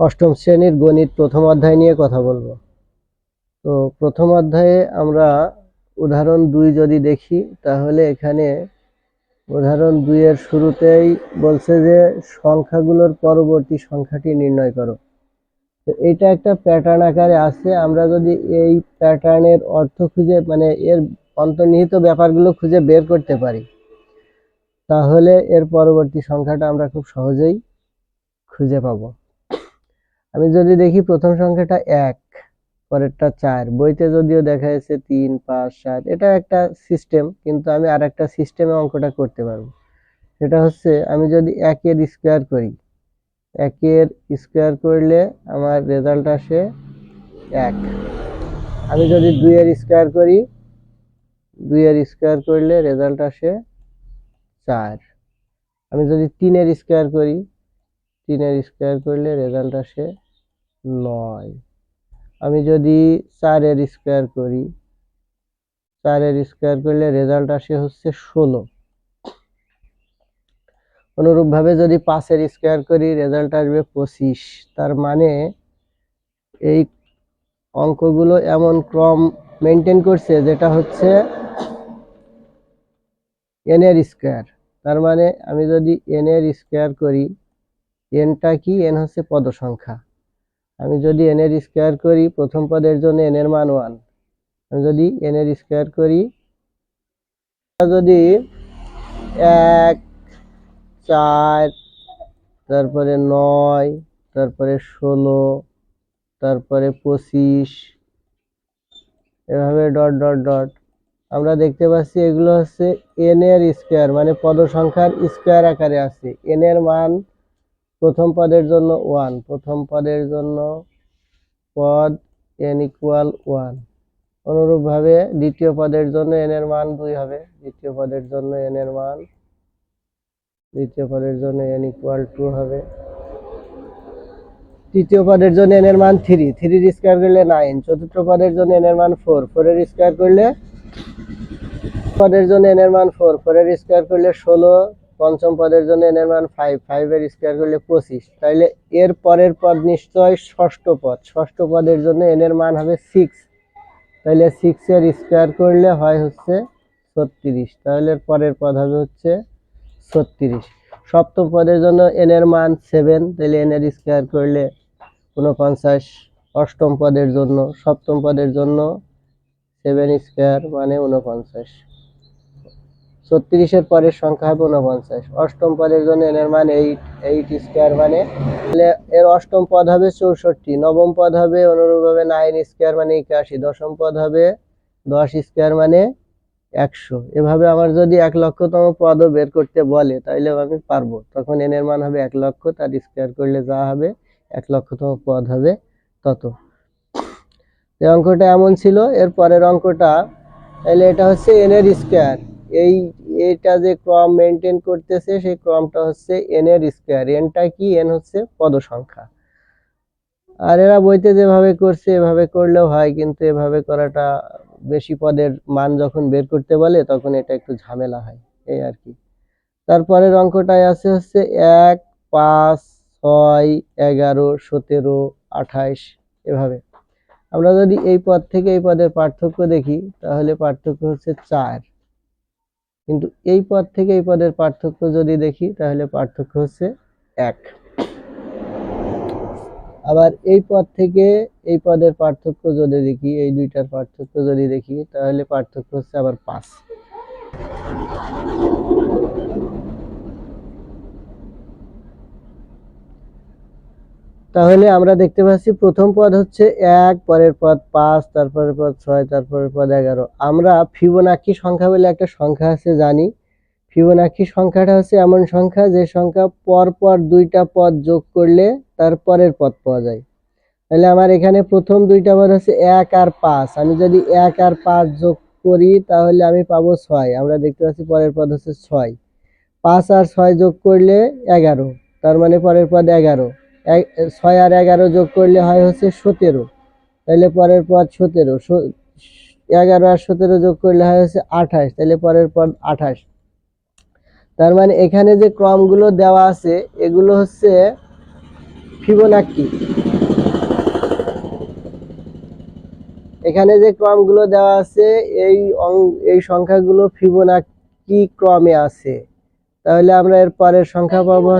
অষ্টম শ্রেণীর গণিত প্রথম অধ্যায় নিয়ে কথা বলবো। তো প্রথম অধ্যায়ে আমরা উদাহরণ 2 যদি দেখি, তাহলে এখানে উদাহরণ 2 এর শুরুতেই বলছে যে সংখ্যাগুলোর পরবর্তী সংখ্যাটি নির্ণয় করো। তো এটা একটা প্যাটার্ন আকারে আছে। আমরা যদি এই প্যাটার্নের অর্থ খুঁজে, মানে এর অন্তর্নিহিত ব্যাপারগুলো খুঁজে বের করতে পারি, তাহলে এর পরবর্তী সংখ্যাটা আমরা খুব সহজেই খুঁজে পাবো। আমি যদি দেখি প্রথম সংখ্যাটা 1, পরেরটা 4, বইতে যদিও দেখা যাচ্ছে 3, 5, 7, এটা একটা সিস্টেম, কিন্তু আমি আর একটা সিস্টেমে অঙ্কটা করতে পারবো। সেটা হচ্ছে আমি যদি 1 এর স্কোয়ার করি, 1 এর স্কোয়ার করলে আমার রেজাল্ট আসে 1। আমি যদি 2 এর স্কোয়ার করি, 2 এর স্কোয়ার করলে রেজাল্ট আসে 4। আমি যদি 3 এর স্কোয়ার করি, 3 এর স্কোয়ার করলে রেজাল্ট আসে 9। আমি যদি 4 এর স্কোয়ার করি, 4 এর স্কোয়ার করলে রেজাল্ট আসে হচ্ছে 16। অনুরূপভাবে যদি 5 এর স্কোয়ার করি, রেজাল্ট আসবে 25। তার মানে এই অঙ্কগুলো এমন ক্রম মেনটেন করছে যেটা হচ্ছে n এর স্কোয়ার। তার মানে আমি যদি n এর স্কোয়ার করি, nটা কি? n হচ্ছে পদ সংখ্যা। আমি যদি n এর স্কোয়ার করি, প্রথম পদের জন্য n এর মান 1। আমি যদি n এর স্কোয়ার করি, যদি 1, 4, তারপরে 9, তারপরে 16, তারপরে 25, এভাবে ডট ডট ডট, আমরা দেখতে পাচ্ছি এগুলো হচ্ছে n এর স্কোয়ার, মানে পদ সংখ্যার স্কোয়ার আকারে আছে। n এর মান প্রথম পদের জন্য 1, প্রথম পদের জন্য পদ n ইকুয়াল 1। অনুরূপভাবে দ্বিতীয় পদের জন্য n এর মান 2 হবে, দ্বিতীয় পদের জন্য n এর মান, দ্বিতীয় পদের জন্য n ইকুয়াল 2 হবে। তৃতীয় পদের জন্য n এর মান 3, 3 এর স্কোয়ার করলে 9। চতুর্থ পদের জন্য n এর মান 4, 4 এর স্কোয়ার করলে, পদের জন্য n এর মান 4, 4 এর স্কোয়ার করলে 16। পঞ্চম পদের জন্য n এর মান 5, 5 এর স্কোয়ার করলে 25। তাইলে এর পরের পদ নিশ্চয় ষষ্ঠ পদ, ষষ্ঠ পদের জন্য n এর মান হবে 6। তাহলে 6 এর স্কোয়ার করলে হয় হচ্ছে 36। তাহলে এর পরের পদ হবে হচ্ছে 36। সপ্তম পদের জন্য n এর মান 7, তাহলে n এর স্কোয়ার করলে 49। অষ্টম পদের জন্য, সপ্তম পদের জন্য 7 স্কোয়ার মানে 49। 36 এর পরের সংখ্যা হবে 49। অষ্টম পদের জন্য n এর মান 8, 8 স্কোয়ার মানে, তাহলে এর অষ্টম পদ হবে 64। নবম পদ হবে অনুরূপভাবে 9 স্কোয়ার মানে 81। দশম পদ হবে 10 স্কোয়ার মানে 100। এভাবে আমার যদি 1 লক্ষতম পদও বের করতে বলে, তাহলে আমি পারবো। তখন n এর মান হবে 1 লক্ষ, তার স্কোয়ার করলে যা হবে 1 লক্ষতম পদ হবে তত। এই অঙ্কটা এমন ছিল। এর পরের অঙ্কটা, তাহলে এটা হচ্ছে n এর স্কোয়ার। এইটা যে ক্রম মেনটেন করতেছে, সেই ক্রমটা হচ্ছে n এর স্কোয়ার। nটা কি? n হচ্ছে পদ সংখ্যা। আর এরা বইতে যেভাবে করছে এভাবে করলেও হয়, কিন্তু এভাবে করাটা, বেশি পদের মান যখন বের করতে বলে তখন এটা একটু ঝামেলা হয়, এই আর কি। তারপরের অঙ্কটায় আছে হচ্ছে 1, 5, 6, 11, 17, 28, এভাবে। আমরা যদি এই পদ থেকে এই পদের পার্থক্য দেখি, তাহলে পার্থক্য হচ্ছে 4। কিন্তু এই পদ থেকে এই পদের পার্থক্য যদি দেখি, তাহলে পার্থক্য হচ্ছে 1। আবার এই পদ থেকে এই পদের পার্থক্য যদি দেখি, এই দুইটার পার্থক্য যদি দেখি, তাহলে পার্থক্য হচ্ছে আবার 5। তাহলে আমরা দেখতে পাচ্ছি প্রথম পদ হচ্ছে 1, পরের পদ 5, তারপরের পদ 6, তারপরের পদ 11। আমরা ফিবোনাকি সংখ্যা বলে একটা সংখ্যা আছে জানি। ফিবোনাকি সংখ্যাটা হচ্ছে এমন সংখ্যা যে সংখ্যা পরপর দুইটা পদ যোগ করলে তার পরের পদ পাওয়া যায়। তাহলে আমার এখানে প্রথম দুইটা পদ হচ্ছে 1 আর 5। আমি যদি 1 আর 5 যোগ করি, তাহলে আমি পাবো 6। আমরা দেখতে পাচ্ছি পরের পদ হচ্ছে 6। 5 আর 6 যোগ করলে 11, তার মানে পরের পদ 11। 6 আর 11 যোগ করলে হয় হচ্ছে 17, তাহলে পরের পদ 17। 11 আর 17 যোগ করলে হয় হচ্ছে 28, তাহলে পরের পদ 28। তার মানে এখানে যে ক্রমগুলো দেওয়া আছে, এগুলো হচ্ছে ফিবোনাক্কি। এখানে যে ক্রমগুলো দেওয়া আছে এই সংখ্যাগুলো ফিবোনাক্কি ক্রমে আছে। তাহলে আমরা এর পরের সংখ্যা পাবো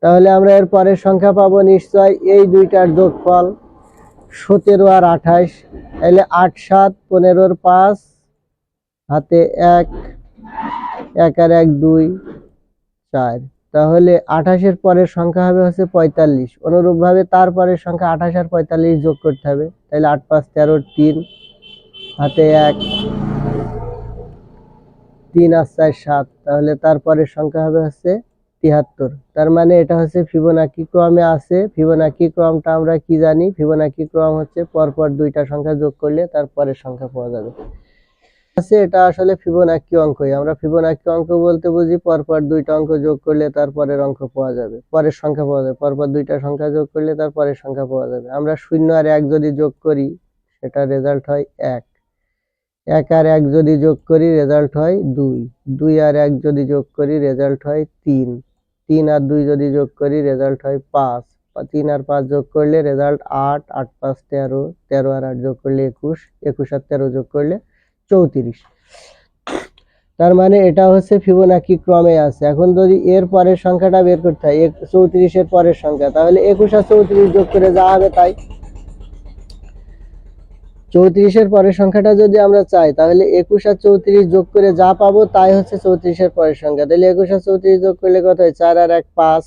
তাহলে আমরা এর পরের সংখ্যা পাবো নিশ্চয় এই দুইটার যোগফল 17 আর 28। তাহলে 8 7 15 5 হাতে 1 1 আর 1 2 4। তাহলে 28 এর পরের সংখ্যা হবে হচ্ছে 45। অনুরূপভাবে তারপরের সংখ্যা 28 আর 45 যোগ করতে হবে। তাহলে 8 5 13 3 হাতে 1 3 আর 4 7। তাহলে তারপরের সংখ্যা হবে হচ্ছে 73। তার মানে এটা হচ্ছে ফিবোনাক্কি ক্রমে আছে। ফিবোনাক্কি ক্রমটা আমরা কি জানি? ফিবোনাক্কি ক্রম হচ্ছে পরপর দুইটা সংখ্যা যোগ করলে তারপরের সংখ্যা পাওয়া যাবে। এটা আসলে ফিবোনাক্কি অঙ্কই। আমরা ফিবোনাক্কি অঙ্ক বলতে বুঝি পরপর দুইটা অঙ্ক যোগ করলে তারপরের অঙ্ক পাওয়া যাবে, পরের সংখ্যা পাওয়া যাবে। পরপর দুইটা সংখ্যা যোগ করলে তারপরের সংখ্যা পাওয়া যাবে। আমরা 0 আর 1 যদি যোগ করি সেটা রেজাল্ট হয় 1। 1 আর 1 যদি যোগ করি রেজাল্ট হয় 2। 2 আর 1 যদি যোগ করি রেজাল্ট হয় 3। 3 আর 2 যদি যোগ করি রেজাল্ট হয় 5। 3 আর 5 যোগ করলে রেজাল্ট 8। 8 5 13। 13 আর 8 যোগ করলে 21। 21 আর 13 যোগ করলে 34। তার মানে এটা হচ্ছে ফিবোনাক্কি ক্রমে আছে। এখন যদি এর পরের সংখ্যাটা বের করতে হয় 34 এর পরের সংখ্যা, তাহলে 21 আর 34 যোগ করে যা হবে তাই। 34 এর পরের সংখ্যাটা যদি আমরা চাই তাহলে 21 আর 34 যোগ করে যা পাবো তাই হচ্ছে 34 এর পরের সংখ্যা। তাহলে 21 আর 34 যোগ করলে কত হয়? 4 আর 1 5,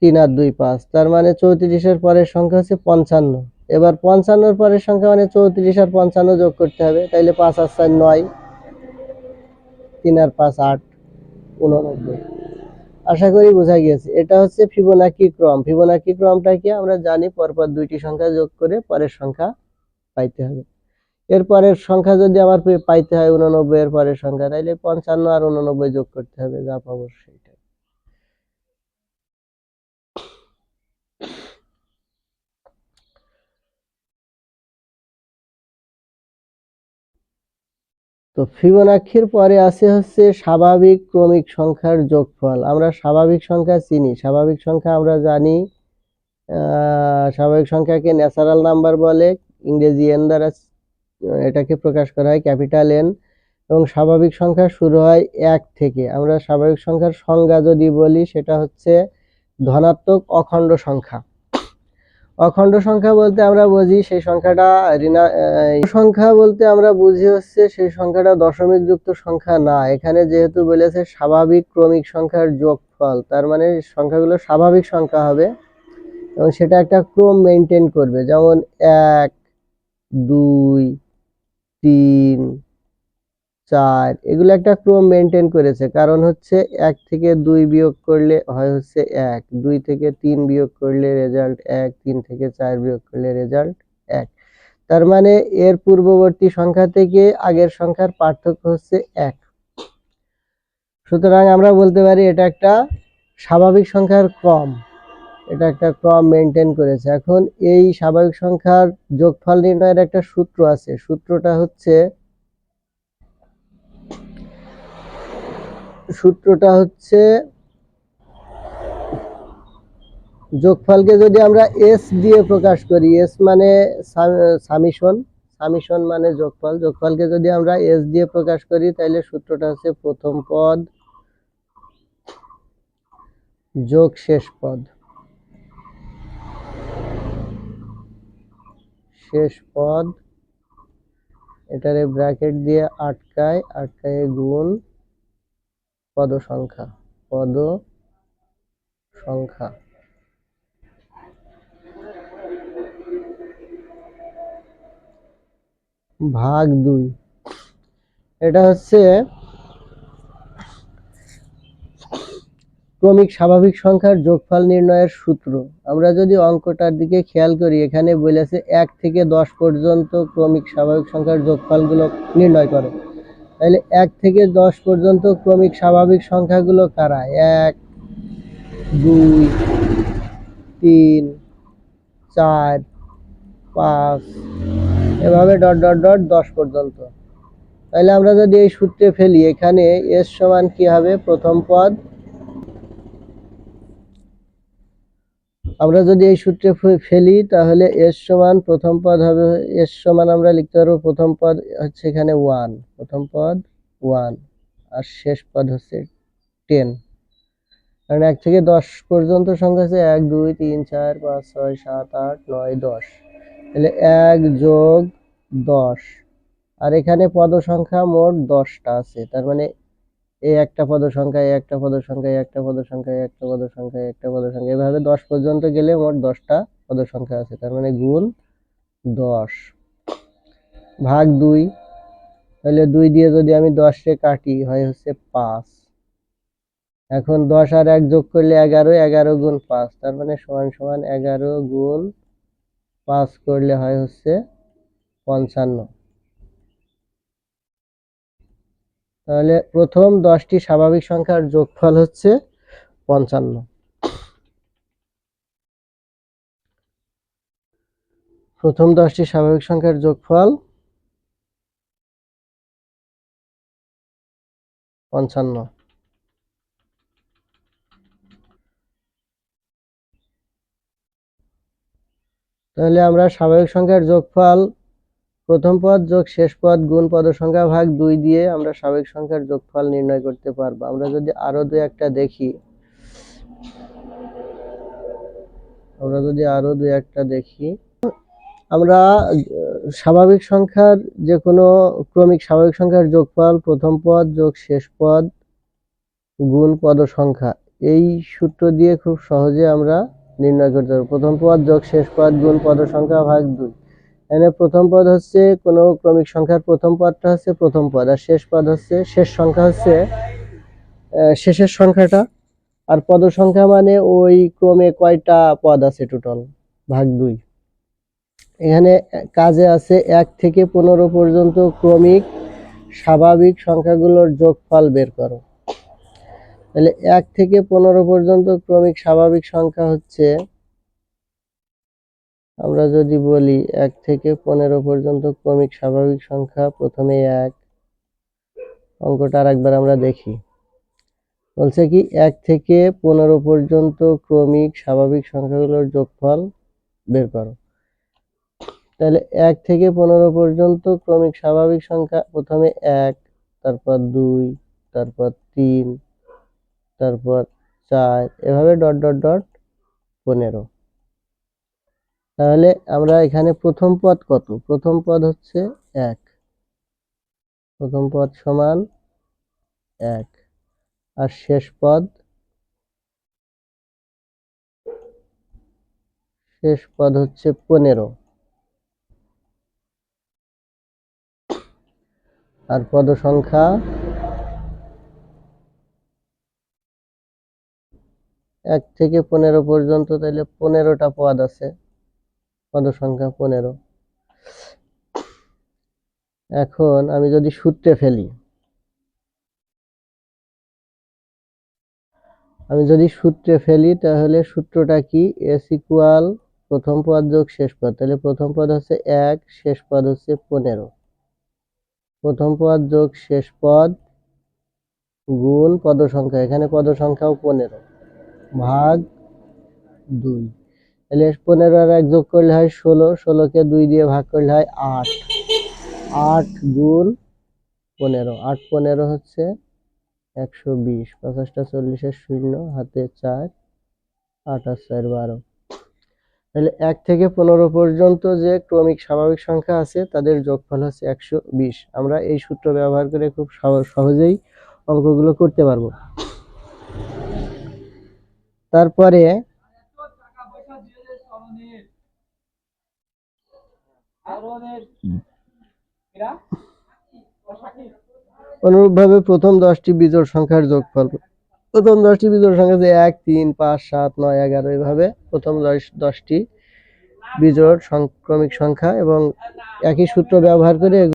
3 আর 2 5। তার মানে 34 এর পরের সংখ্যা হচ্ছে 55। এবার 55 এর পরের সংখ্যা মানে 34 আর 55 যোগ করতে হবে। তাইলে 5 আর 4 9, 3 আর 5 8, 89। আশা করি বোঝা গিয়েছে। এটা হচ্ছে ফিবোনাক্কি ক্রম। ফিবোনাক্কি ক্রমটা কি আমরা জানি, পরপর দুইটি সংখ্যা যোগ করে পরের সংখ্যা পাইতে হবে। এর পরের সংখ্যা যদি আমার পাইতে হয় 89 এর পরের সংখ্যা, তাইলে 55 আর 89 যোগ করতে হবে, যা পাবো সেইটা। তো ফিবোনাক্কির পরে আছে হচ্ছে স্বাভাবিক ক্রমিক সংখ্যার যোগফল। আমরা স্বাভাবিক সংখ্যা চিনি, স্বাভাবিক সংখ্যা আমরা জানি, স্বাভাবিক সংখ্যাকে ন্যাচারাল নাম্বার বলে। ইংরেজি এন দ্বারা এটাকে প্রকাশ করা হয়, ক্যাপিটাল এন। এবং স্বাভাবিক সংখ্যা শুরু হয় 1 থেকে। আমরা স্বাভাবিক সংখ্যার সংজ্ঞা যদি বলি সেটা হচ্ছে ধনাত্মক অখণ্ড সংখ্যা। অখণ্ড সংখ্যা বলতে আমরা বুঝি সেই সংখ্যাটা সংখ্যা বলতে আমরা বুঝি হচ্ছে সেই সংখ্যাটা দশমিক যুক্ত সংখ্যা না। এখানে যেহেতু বলেছে স্বাভাবিক ক্রমিক সংখ্যার যোগফল, তার মানে সংখ্যাগুলো স্বাভাবিক সংখ্যা হবে এবং সেটা একটা ক্রম মেনটেন করবে। যেমন 1 2 3 4 এগুলো একটা ক্রম মেনটেন করেছে। কারণ হচ্ছে 1 থেকে 2 বিয়োগ করলে হয় হচ্ছে 1, 2 থেকে 3 বিয়োগ করলে রেজাল্ট 1, 3 থেকে 4 বিয়োগ করলে রেজাল্ট 1। তার মানে এর পূর্ববর্তী সংখ্যা থেকে আগের সংখ্যার পার্থক্য হচ্ছে 1। সুতরাং আমরা বলতে পারি এটা একটা স্বাভাবিক সংখ্যার ক্রম, এটা একটা ক্রম মেনটেন করেছে। এখন এই স্বাভাবিক সংখ্যার যোগফল নির্ণয়ের একটা সূত্র আছে। সূত্রটা হচ্ছে যোগফলকে যদি আমরা এস দিয়ে প্রকাশ করি, এস মানে সামিশন, সামিশন মানে যোগফল। যোগফলকে যদি আমরা এস দিয়ে প্রকাশ করি তাহলে সূত্রটা হচ্ছে প্রথম পদ যোগ শেষ পদ। শেষ পদ এটারে ব্র্যাকেট দিয়ে আটকায় গুণ পদ সংখ্যা ভাগ 2। এটা হচ্ছে ক্রমিক স্বাভাবিক সংখ্যার যোগফল নির্ণয়ের সূত্র। আমরা যদি অঙ্কটার দিকে খেয়াল করি, এখানে বলেছে 1 থেকে 10 পর্যন্ত ক্রমিক স্বাভাবিক সংখ্যার যোগফলগুলো নির্ণয় করে। তাহলে 1 থেকে 10 পর্যন্ত ক্রমিক স্বাভাবিক সংখ্যাগুলো কারা? 1 2 3 4 5 এভাবে ডট ডট ডট 10 পর্যন্ত। তাহলে আমরা যদি এই সূত্রে ফেলি, এখানে এস সমান কি হবে? প্রথম পদ আমরা যদি এই সূত্রে ফেলি তাহলে এস সমান প্রথম পদ হবে, এস সমান আমরা লিখতে পারবো প্রথম পদ হচ্ছে এখানে 1, প্রথম পদ 1 আর শেষ পদ হচ্ছে 10। কারণ 1 থেকে 10 পর্যন্ত সংখ্যা আছে 1 2 3 4 5 6 7 8 9 10, তাহলে 1 যোগ 10, আর এখানে পদ সংখ্যা মোট 10টা আছে। তার মানে এই একটা পদ সংখ্যা, এই একটা পদ সংখ্যা, এই একটা পদ সংখ্যা, এই একটা পদ সংখ্যা, এই একটা পদ সংখ্যা, এভাবে 10 পর্যন্ত গেলে মোট 10টা পদ সংখ্যা আছে। তার মানে গুণ 10 ভাগ 2, তাহলে 2 দিয়ে যদি আমি 10 কে কাটি হয় হচ্ছে 5। এখন 10 আর 1 যোগ করলে 11, 11 গুণ 5, তার মানে সমান সমান 11 গুণ 5 করলে হয় হচ্ছে 55। তাহলে প্রথম 10টি স্বাভাবিক সংখ্যার যোগফল হচ্ছে 55। প্রথম 10টি স্বাভাবিক সংখ্যার যোগফল 55। তাহলে আমরা স্বাভাবিক সংখ্যার যোগফল প্রথম পদ যোগ শেষ পদ গুণ পদ সংখ্যা ভাগ 2 দিয়ে আমরা স্বাভাবিক সংখ্যার যোগফল নির্ণয় করতে পারবো। আমরা যদি আরো দুই একটা দেখি, আমরা স্বাভাবিক সংখ্যার যে কোনো ক্রমিক স্বাভাবিক সংখ্যার যোগফল প্রথম পদ যোগ শেষ পদ গুণ পদ সংখ্যা, এই সূত্র দিয়ে খুব সহজে আমরা নির্ণয় করতে পারবো। প্রথম পদ যোগ শেষ পদ গুণ পদ সংখ্যা ভাগ 2, এখানে প্রথম পদ হচ্ছে কোনো ক্রমিক সংখ্যার প্রথম পদটা হচ্ছে প্রথম পদ, আর শেষ পদ হচ্ছে শেষ সংখ্যা হচ্ছে শেষের সংখ্যাটা, আর পদ সংখ্যা মানে ওই ক্রমে কয়টা পদ আছে টোটাল ভাগ 2। এখানে কাজে আছে 1 থেকে 15 পর্যন্ত ক্রমিক স্বাভাবিক সংখ্যাগুলোর যোগফল বের করো। তাহলে 1 থেকে 15 পর্যন্ত ক্রমিক স্বাভাবিক সংখ্যা হচ্ছে, আমরা যদি বলি 1 থেকে 15 পর্যন্ত ক্রমিক স্বাভাবিক সংখ্যা, প্রথমে 1, অঙ্কটা আরেকবার আমরা দেখি। বলছে কি 1 থেকে 15 পর্যন্ত ক্রমিক স্বাভাবিক সংখ্যাগুলোর যোগফল বের করো। তাহলে 1 থেকে 15 পর্যন্ত ক্রমিক স্বাভাবিক সংখ্যা, প্রথমে 1, তারপর 2, তারপর 3, তারপর 4, এভাবে ডট ডট ডট 15। তাহলে আমরা এখানে প্রথম পদ কত? প্রথম পদ হচ্ছে 1, প্রথম পদ সমান 1, আর শেষ পদ হচ্ছে 15, আর পদ সংখ্যা 1 থেকে 15 পর্যন্ত, তাহলে 15টা পদ আছে, পদ সংখ্যা 15। এখন আমি যদি সূত্রে ফেলি, তাহলে সূত্রটা কি? s ইকুয়াল প্রথম পদ যোগ শেষ পদ, তাহলে প্রথম পদ হচ্ছে 1, শেষ পদ হচ্ছে 15, প্রথম পদ যোগ শেষ পদ গুণ পদ সংখ্যা, এখানে পদ সংখ্যাও 15 ভাগ 2। তাহলে 15 আর 1 যোগ করলে হয় 16, 16কে 2 দিয়ে ভাগ করলে হয় 8, 8 গুণ 15, 8 15 হচ্ছে 120, 50টা 40-এর শূন্য, হাতে 4, 8 আর 4 12। তাহলে 1 থেকে 15 পর্যন্ত যে ক্রমিক স্বাভাবিক সংখ্যা আছে তাদের যোগফল হচ্ছে 120। আমরা এই সূত্র ব্যবহার করে খুব সহজেই অঙ্কগুলো করতে পারবো। তারপরে অনুরূপভাবে প্রথম 10টি বিজোড় সংখ্যার যোগফল, প্রথম 10টি বিজোড় সংখ্যা যে 1 3 5 7 9 11, এভাবে প্রথম 10টি বিজোড় ক্রমিক সংখ্যা, এবং একই সূত্র ব্যবহার করে